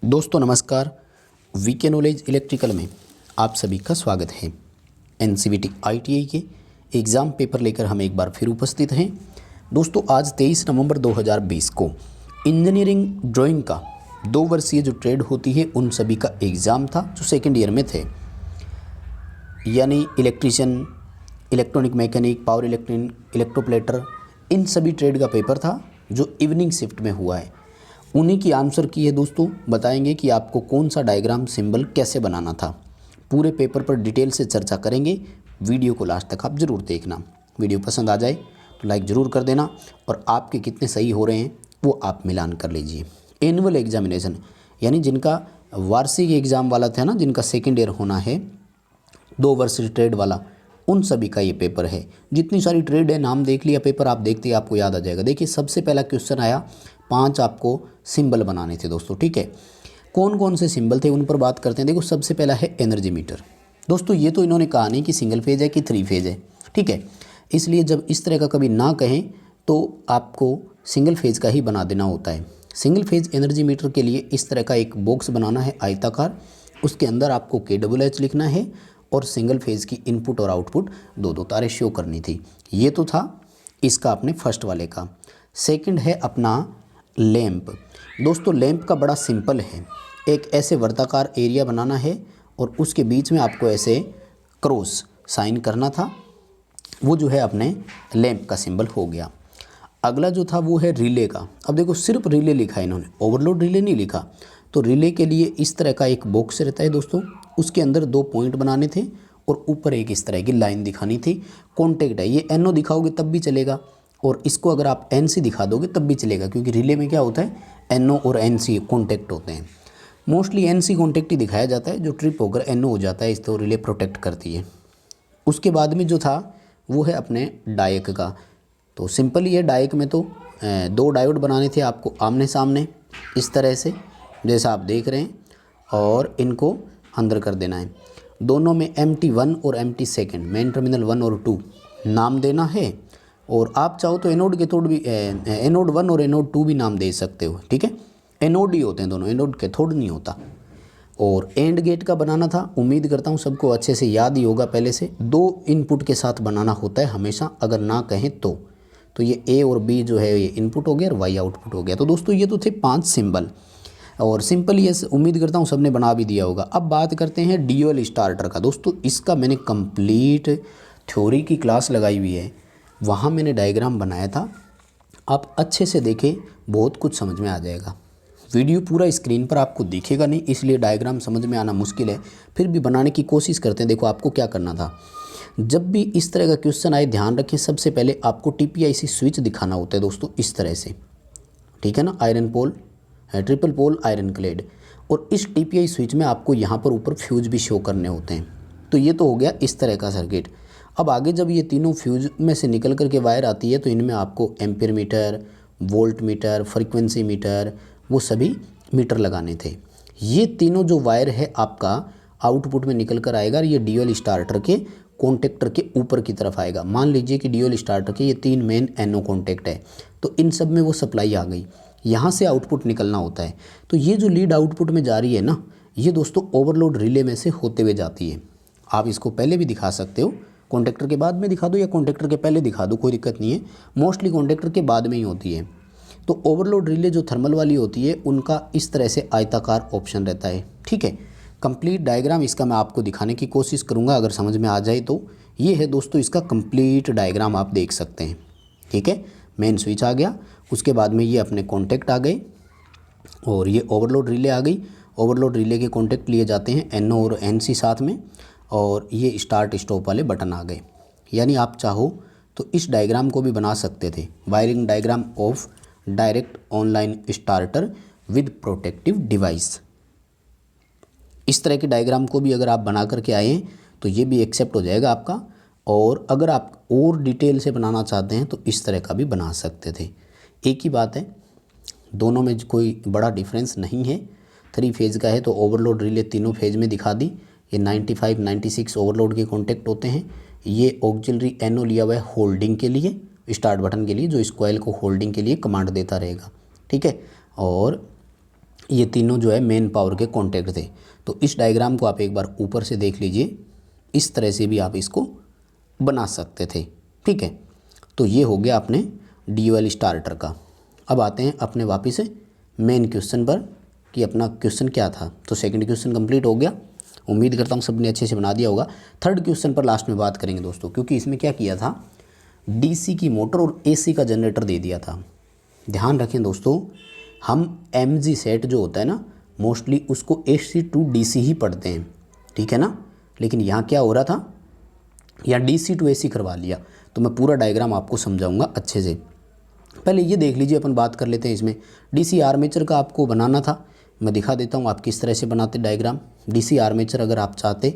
दोस्तों नमस्कार। VK knowledge electrical में आप सभी का स्वागत है। एनसीवीटी आईटीआई के एग्ज़ाम पेपर लेकर हम एक बार फिर उपस्थित हैं। दोस्तों आज 23 नवंबर 2020 को इंजीनियरिंग ड्राइंग का 2 वर्षीय जो ट्रेड होती है उन सभी का एग्ज़ाम था जो सेकेंड ईयर में थे, यानी electrician, electronic mechanic, power electric, electroplater, इन सभी ट्रेड का पेपर था जो इवनिंग शिफ्ट में हुआ है। उन्हीं की आंसर की है दोस्तों। बताएंगे कि आपको कौन सा डायग्राम सिंबल कैसे बनाना था। पूरे पेपर पर डिटेल से चर्चा करेंगे। वीडियो को लास्ट तक आप ज़रूर देखना। वीडियो पसंद आ जाए तो लाइक ज़रूर कर देना और आपके कितने सही हो रहे हैं वो आप मिलान कर लीजिए। एनुअल एग्जामिनेशन यानी जिनका वार्षिक एग्ज़ाम वाला था ना, जिनका सेकेंड ईयर होना है, 2 वर्ष ट्रेड वाला, उन सभी का ये पेपर है। जितनी सारी ट्रेड है नाम देख लिया, पेपर आप देखते ही आपको याद आ जाएगा। देखिए सबसे पहला क्वेश्चन आया, 5 आपको सिंबल बनाने थे दोस्तों। ठीक है, कौन कौन से सिंबल थे उन पर बात करते हैं। देखो सबसे पहला है एनर्जी मीटर। दोस्तों ये तो इन्होंने कहा नहीं कि सिंगल फेज है कि 3 फेज है, ठीक है। इसलिए जब इस तरह का कभी ना कहें तो आपको सिंगल फेज का ही बना देना होता है। सिंगल फेज एनर्जी मीटर के लिए इस तरह का एक बॉक्स बनाना है आयताकार, उसके अंदर आपको KWH लिखना है और सिंगल फेज की इनपुट और आउटपुट 2-2 तारें शो करनी थी। ये तो था इसका अपने फर्स्ट वाले का। सेकंड है अपना लैंप। दोस्तों लैंप का बड़ा सिंपल है, एक ऐसे वर्ताकार एरिया बनाना है और उसके बीच में आपको ऐसे क्रॉस साइन करना था। वो जो है अपने लैंप का सिंबल हो गया। अगला जो था वो है रिले का। अब देखो सिर्फ रिले लिखा है इन्होंने, ओवरलोड रिले नहीं लिखा। तो रिले के लिए इस तरह का एक बॉक्स रहता है दोस्तों, उसके अंदर 2 पॉइंट बनाने थे और ऊपर एक इस तरह की लाइन दिखानी थी। कॉन्टेक्ट है, ये NO दिखाओगे तब भी चलेगा और इसको अगर आप NC दिखा दोगे तब भी चलेगा, क्योंकि रिले में क्या होता है NO और NC कॉन्टेक्ट होते हैं। मोस्टली NC कॉन्टेक्ट ही दिखाया जाता है, जो ट्रिप होकर NO हो जाता है इस तो रिले प्रोटेक्ट करती है। उसके बाद में जो था वो है अपने डायक का। तो सिंपल ही है, डायक में तो 2 डायोड बनाने थे आपको आमने सामने इस तरह से जैसा आप देख रहे हैं, और इनको अंदर कर देना है। दोनों में MT1 और MT2 मेन टर्मिनल 1 और 2 नाम देना है। और आप चाहो तो एनोड कैथोड भी, एनोड 1 और एनोड 2 भी नाम दे सकते हो, ठीक है। एनोड ही होते हैं दोनों, एनोड कैथोड नहीं होता। और एंड गेट का बनाना था। उम्मीद करता हूँ सबको अच्छे से याद ही होगा पहले से। 2 इनपुट के साथ बनाना होता है हमेशा, अगर ना कहें तो ये A और B जो है ये इनपुट हो गया और Y आउटपुट हो गया। तो दोस्तों ये तो थे 5 सिंबल और सिंपल ये उम्मीद करता हूँ सबने बना भी दिया होगा। अब बात करते हैं ड्यूअल स्टार्टर का। दोस्तों इसका मैंने कंप्लीट थ्योरी की क्लास लगाई हुई है, वहाँ मैंने डायग्राम बनाया था। आप अच्छे से देखें, बहुत कुछ समझ में आ जाएगा। वीडियो पूरा स्क्रीन पर आपको दिखेगा नहीं, इसलिए डायग्राम समझ में आना मुश्किल है, फिर भी बनाने की कोशिश करते हैं। देखो आपको क्या करना था, जब भी इस तरह का क्वेश्चन आए ध्यान रखें, सबसे पहले आपको TPIC स्विच दिखाना होता है दोस्तों इस तरह से, ठीक है ना। आयरन पोल है, ट्रिपल पोल आयरन क्लेड, और इस TPI स्विच में आपको यहाँ पर ऊपर फ्यूज भी शो करने होते हैं। तो ये तो हो गया इस तरह का सर्किट। अब आगे जब ये तीनों फ्यूज में से निकल करके वायर आती है तो इनमें आपको ampere meter, volt meter, frequency meter, वो सभी मीटर लगाने थे। ये तीनों जो वायर है आपका आउटपुट में निकल कर आएगा और ये ड्यूअल स्टार्टर के कॉन्टेक्टर के ऊपर की तरफ आएगा। मान लीजिए कि ड्यूअल स्टार्टर के ये 3 मेन NO कॉन्टेक्ट है, तो इन सब में वो सप्लाई आ गई, यहाँ से आउटपुट निकलना होता है। तो ये जो लीड आउटपुट में जा रही है ना, ये दोस्तों ओवरलोड रिले में से होते हुए जाती है। आप इसको पहले भी दिखा सकते हो, कॉन्टेक्टर के बाद में दिखा दो या कॉन्टेक्टर के पहले दिखा दो, कोई दिक्कत नहीं है। मोस्टली कॉन्टेक्टर के बाद में ही होती है। तो ओवरलोड रिले जो थर्मल वाली होती है उनका इस तरह से आयताकार ऑप्शन रहता है, ठीक है। कंप्लीट डायग्राम इसका मैं आपको दिखाने की कोशिश करूँगा, अगर समझ में आ जाए तो। ये है दोस्तों इसका कंप्लीट डायग्राम, आप देख सकते हैं, ठीक है। मेन स्विच आ गया, उसके बाद में ये अपने कॉन्टेक्ट आ गए और ये ओवरलोड रिले आ गई। ओवरलोड रिले के कॉन्टेक्ट लिए जाते हैं NO और NC साथ में, और ये स्टार्ट स्टॉप वाले बटन आ गए। यानी आप चाहो तो इस डायग्राम को भी बना सकते थे, wiring diagram of direct online starter with protective device. इस तरह के डायग्राम को भी अगर आप बना करके आए तो ये भी एक्सेप्ट हो जाएगा आपका। और अगर आप और डिटेल से बनाना चाहते हैं तो इस तरह का भी बना सकते थे। एक ही बात है, दोनों में कोई बड़ा डिफरेंस नहीं है। 3 फेज़ का है तो ओवरलोड रिले तीनों फेज में दिखा दी। ये 95, 96 ओवरलोड के कॉन्टेक्ट होते हैं। ये ऑक्सिलरी NO लिया हुआ है होल्डिंग के लिए, स्टार्ट बटन के लिए, जो इस कॉइल को होल्डिंग के लिए कमांड देता रहेगा, ठीक है। और ये तीनों जो है मेन पावर के कॉन्टैक्ट थे। तो इस डायग्राम को आप एक बार ऊपर से देख लीजिए, इस तरह से भी आप इसको बना सकते थे। ठीक है, तो ये हो गया अपने ड्यूअल स्टार्टर का। अब आते हैं अपने वापस मेन क्वेश्चन पर कि अपना क्वेश्चन क्या था। तो सेकंड क्वेश्चन कंप्लीट हो गया, उम्मीद करता हूँ सबने अच्छे से बना दिया होगा। थर्ड क्वेश्चन पर लास्ट में बात करेंगे दोस्तों, क्योंकि इसमें क्या किया था, डीसी की मोटर और एसी का जनरेटर दे दिया था। ध्यान रखें दोस्तों, हम एमजी सेट जो होता है ना, मोस्टली उसको एसी टू डीसी ही पढ़ते हैं, ठीक है ना। लेकिन यहाँ क्या हो रहा था, या डीसी टू एसी करवा लिया। तो मैं पूरा डायग्राम आपको समझाऊंगा अच्छे से। पहले ये देख लीजिए, अपन बात कर लेते हैं इसमें। डीसी आर्मेचर का आपको बनाना था, मैं दिखा देता हूँ आप किस तरह से बनाते डायग्राम। डीसी आर्मेचर अगर आप चाहते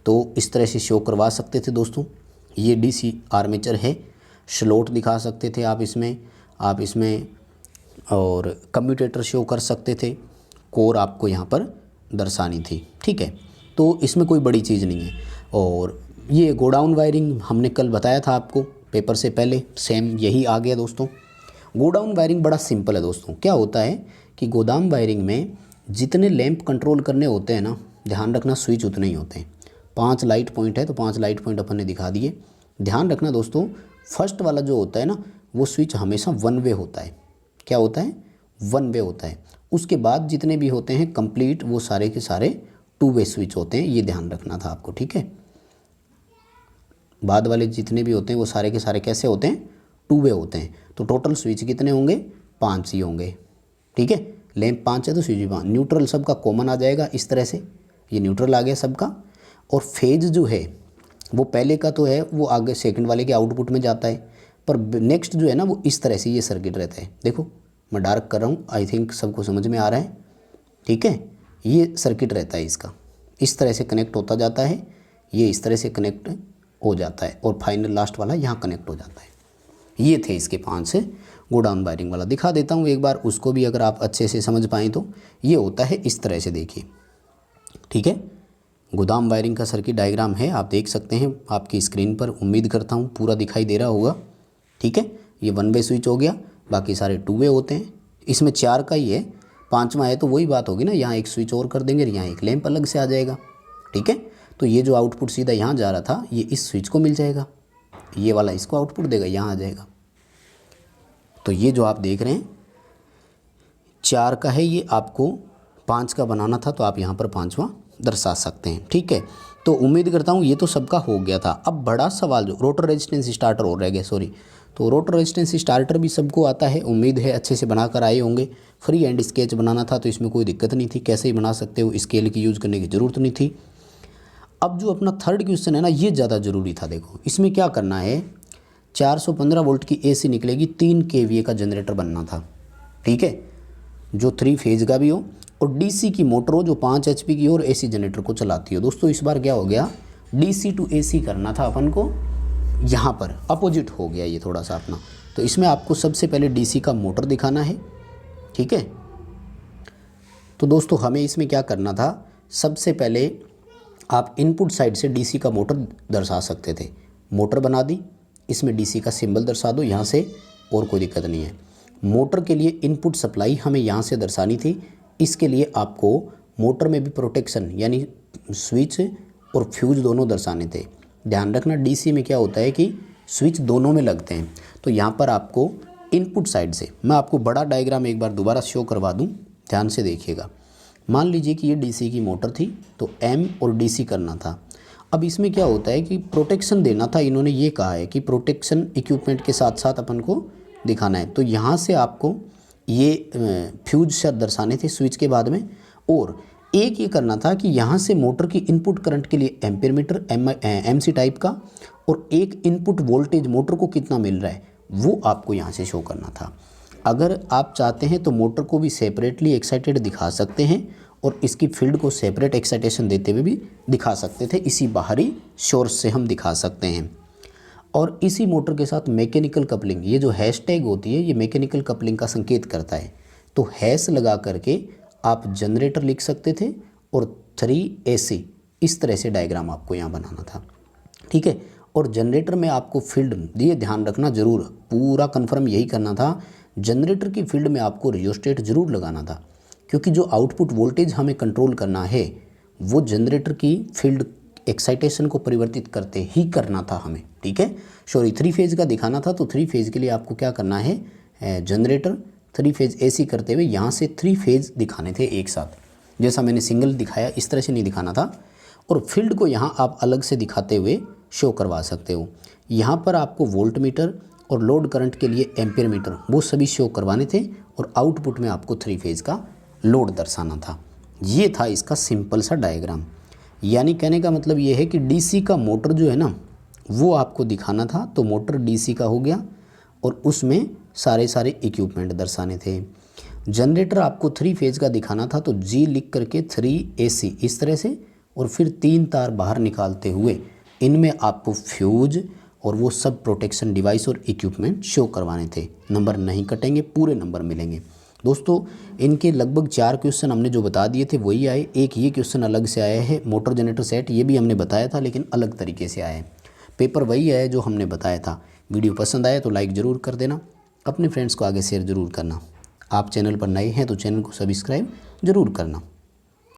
तो इस तरह से शो करवा सकते थे दोस्तों। ये डीसी आर्मेचर है, स्लॉट दिखा सकते थे आप इसमें और कम्यूटेटर शो कर सकते थे, कोर आपको यहाँ पर दर्शानी थी। ठीक है, तो इसमें कोई बड़ी चीज़ नहीं है। और ये गोडाउन वायरिंग हमने कल बताया था आपको पेपर से पहले, सेम यही आ गया दोस्तों। गोडाउन वायरिंग बड़ा सिंपल है दोस्तों। क्या होता है कि गोदाम वायरिंग में जितने लैंप कंट्रोल करने होते हैं ना, ध्यान रखना स्विच उतने ही होते हैं। 5 लाइट पॉइंट है तो 5 लाइट पॉइंट अपन ने दिखा दिए। ध्यान रखना दोस्तों, फर्स्ट वाला जो होता है ना, वो स्विच हमेशा वन वे होता है। क्या होता है, वन वे होता है। उसके बाद जितने भी होते हैं कंप्लीट, वो सारे के सारे 2 वे स्विच होते हैं, ये ध्यान रखना था आपको। ठीक है, बाद वाले जितने भी होते हैं वो सारे के सारे कैसे होते हैं, 2 वे होते हैं। तो टोटल स्विच कितने होंगे, 5 ही होंगे। ठीक है, लैंप 5 है तो स्विच भी 5। न्यूट्रल सबका कॉमन आ जाएगा इस तरह से, ये न्यूट्रल आ गया सबका। और फेज जो है वो पहले का तो है, वो आगे सेकंड वाले के आउटपुट में जाता है, पर नेक्स्ट जो है ना वो इस तरह से ये सर्किट रहता है। देखो मैं डार्क कर रहा हूँ, आई थिंक सबको समझ में आ रहा है। ठीक है, ये सर्किट रहता है इसका, इस तरह से कनेक्ट होता जाता है, ये इस तरह से कनेक्ट हो जाता है और फाइनल लास्ट वाला यहाँ कनेक्ट हो जाता है। ये थे इसके 5 गोडाउन वायरिंग वाला। दिखा देता हूँ एक बार, उसको भी अगर आप अच्छे से समझ पाएँ तो। ये होता है इस तरह से, देखिए। ठीक है, गोदाम वायरिंग का सर्किट डायग्राम है, आप देख सकते हैं आपकी स्क्रीन पर। उम्मीद करता हूँ पूरा दिखाई दे रहा होगा। ठीक है, ये 1 वे स्विच हो गया, बाकी सारे 2 वे होते हैं। इसमें 4 का ही है, 5वां है तो वही बात होगी ना, यहाँ एक स्विच और कर देंगे, यहाँ एक लैंप अलग से आ जाएगा। ठीक है, तो ये जो आउटपुट सीधा यहाँ जा रहा था, ये इस स्विच को मिल जाएगा, ये वाला इसको आउटपुट देगा, यहाँ आ जाएगा। तो ये जो आप देख रहे हैं 4 का है, ये आपको 5 का बनाना था, तो आप यहाँ पर 5वां दर्शा सकते हैं। ठीक है, तो उम्मीद करता हूँ ये तो सबका हो गया था। अब बड़ा सवाल जो रोटर रेजिस्टेंस स्टार्टर और रह गया, सॉरी। तो रोटर रेजिस्टेंस स्टार्टर भी सबको आता है, उम्मीद है अच्छे से बना कर आए होंगे। फ्री हैंड स्केच बनाना था तो इसमें कोई दिक्कत नहीं थी, कैसे ही बना सकते हो, स्केल की यूज़ करने की ज़रूरत नहीं थी। अब जो अपना थर्ड क्वेश्चन है ना, ये ज़्यादा ज़रूरी था। देखो इसमें क्या करना है, 415 वोल्ट की एसी निकलेगी, 3 केवीए का जनरेटर बनना था। ठीक है, जो 3 फेज का भी हो और डीसी की मोटर हो जो 5 एचपी की हो और एसी जनरेटर को चलाती हो। दोस्तों इस बार क्या हो गया, डीसी टू एसी करना था अपन को, यहाँ पर अपोजिट हो गया ये थोड़ा सा अपना। तो इसमें आपको सबसे पहले डीसी का मोटर दिखाना है। ठीक है, तो दोस्तों हमें इसमें क्या करना था, सबसे पहले आप इनपुट साइड से डीसी का मोटर दर्शा सकते थे। मोटर बना दी, इसमें डीसी का सिंबल दर्शा दो यहाँ से, और कोई दिक्कत नहीं है। मोटर के लिए इनपुट सप्लाई हमें यहाँ से दर्शानी थी। इसके लिए आपको मोटर में भी प्रोटेक्शन यानी स्विच और फ्यूज दोनों दर्शाने थे। ध्यान रखना डीसी में क्या होता है कि स्विच दोनों में लगते हैं। तो यहाँ पर आपको इनपुट साइड से, मैं आपको बड़ा डायग्राम एक बार दोबारा शो करवा दूँ, ध्यान से देखिएगा। मान लीजिए कि ये डीसी की मोटर थी, तो एम और डीसी करना था। अब इसमें क्या होता है कि प्रोटेक्शन देना था, इन्होंने ये कहा है कि प्रोटेक्शन इक्विपमेंट के साथ साथ अपन को दिखाना है। तो यहाँ से आपको ये फ्यूज शब्द दर्शाने थे स्विच के बाद में, और एक ये करना था कि यहाँ से मोटर की इनपुट करंट के लिए एम्पीयर मीटर एमसी टाइप का, और एक इनपुट वोल्टेज मोटर को कितना मिल रहा है वो आपको यहाँ से शो करना था। अगर आप चाहते हैं तो मोटर को भी सेपरेटली एक्साइटेड दिखा सकते हैं और इसकी फील्ड को सेपरेट एक्साइटेशन देते हुए भी दिखा सकते थे, इसी बाहरी सोर्स से हम दिखा सकते हैं। और इसी मोटर के साथ मैकेनिकल कपलिंग, ये जो हैशटैग होती है ये मैकेनिकल कपलिंग का संकेत करता है। तो हैश लगा करके आप जनरेटर लिख सकते थे और 3AC इस तरह से डायग्राम आपको यहाँ बनाना था। ठीक है, और जनरेटर में आपको फील्ड, ये ध्यान रखना ज़रूर, पूरा कन्फर्म यही करना था, जनरेटर की फील्ड में आपको रियोस्टेट ज़रूर लगाना था। क्योंकि जो आउटपुट वोल्टेज हमें कंट्रोल करना है वो जनरेटर की फील्ड एक्साइटेशन को परिवर्तित करते ही करना था हमें, ठीक है। सॉरी, 3 फेज़ का दिखाना था, तो 3 फेज़ के लिए आपको क्या करना है, जनरेटर 3 फेज़ AC करते हुए यहाँ से 3 फेज़ दिखाने थे एक साथ। जैसा मैंने सिंगल दिखाया इस तरह से नहीं दिखाना था। और फील्ड को यहाँ आप अलग से दिखाते हुए शो करवा सकते हो। यहाँ पर आपको वोल्ट मीटर और लोड करंट के लिए एम्पियर मीटर वो सभी शो करवाने थे और आउटपुट में आपको 3 फेज़ का लोड दर्शाना था। ये था इसका सिंपल सा डायग्राम। यानी कहने का मतलब ये है कि DC का मोटर जो है ना वो आपको दिखाना था, तो मोटर DC का हो गया और उसमें सारे इक्विपमेंट दर्शाने थे। जनरेटर आपको 3 फेज़ का दिखाना था, तो G लिख करके 3AC इस तरह से, और फिर 3 तार बाहर निकालते हुए इनमें आपको फ्यूज और वो सब प्रोटेक्शन डिवाइस और इक्विपमेंट शो करवाने थे। नंबर नहीं कटेंगे, पूरे नंबर मिलेंगे। दोस्तों इनके लगभग 4 क्वेश्चन हमने जो बता दिए थे वही आए। एक ये क्वेश्चन अलग से आया है, मोटर जनरेटर सेट, ये भी हमने बताया था लेकिन अलग तरीके से आया है। पेपर वही आया जो हमने बताया था। वीडियो पसंद आया तो लाइक ज़रूर कर देना, अपने फ्रेंड्स को आगे शेयर ज़रूर करना। आप चैनल पर नए हैं तो चैनल को सब्सक्राइब ज़रूर करना।